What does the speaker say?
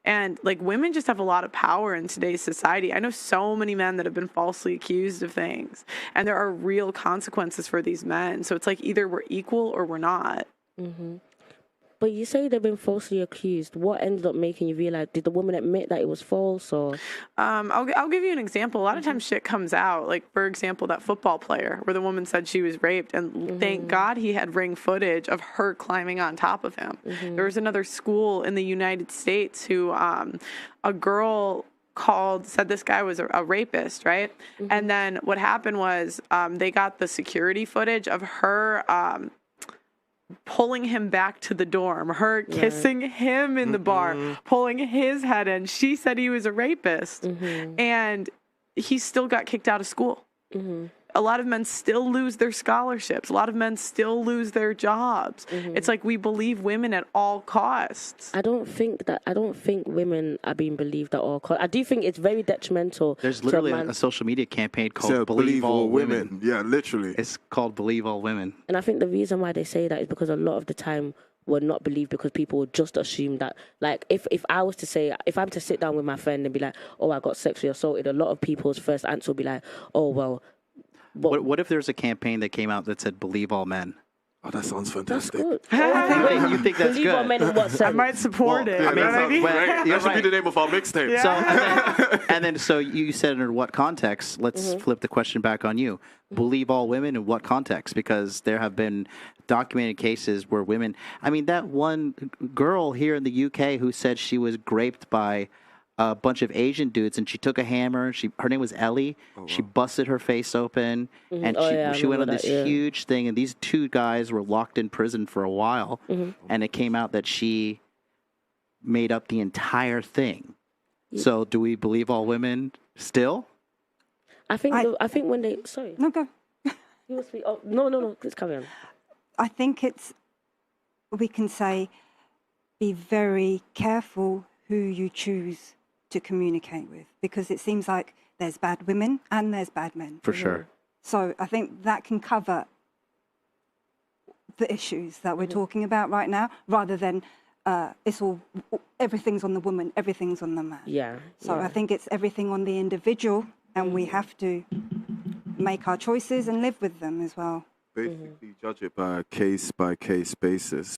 And like women just have a lot of power in today's society. I know so many men that have been falsely accused of things, and there are real consequences for these men. So it's like either we're equal or we're not. Mm-hmm. But you say they've been falsely accused. What ended up making you realize? Did the woman admit that it was false, or? I'll give you an example. A lot of times shit comes out. Like, for example, that football player where the woman said she was raped, and thank God he had ring footage of her climbing on top of him. There was another school in the United States who a girl said this guy was a rapist, right? And then what happened was they got the security footage of her pulling him back to the dorm, her kissing him in the bar, pulling his head in. She said he was a rapist, and he still got kicked out of school. A lot of men still lose their scholarships. A lot of men still lose their jobs. It's like we believe women at all costs. I don't think women are being believed at all costs. I do think it's very detrimental. There's literally a social media campaign called Believe All Women. Yeah, literally. It's called Believe All Women. And I think the reason why they say that is because a lot of the time we're not believed because people would just assume that, like, if I was to say, if I'm to sit down with my friend and be like, oh, I got sexually assaulted, a lot of people's first answer will be like, oh, well, what if there's a campaign that came out that said "Believe all men"? Oh, that sounds fantastic. That's good. Wait, you think that's Believe good? all men in what sense? I might support it. Yeah, You know what I mean? that should be the name of our mixtape. Yeah. And then, so you said in what context? Let's flip the question back on you. Believe all women in what context? Because there have been documented cases where women. I mean, that one girl here in the UK who said she was raped by a bunch of Asian dudes, and she took a hammer. Her name was Ellie. She busted her face open, and she went on this huge thing. And these two guys were locked in prison for a while, and it came out that she made up the entire thing. So, do we believe all women still? I think when they No, go. You will speak. Oh, no. Please carry on. I think we can say, be very careful who you choose to communicate with, because it seems like there's bad women and there's bad men. For sure. So I think that can cover the issues that we're talking about right now, rather than everything's on the woman, everything's on the man. Yeah. So I think it's everything on the individual, and we have to make our choices and live with them as well. Basically, judge it by a case-by-case basis.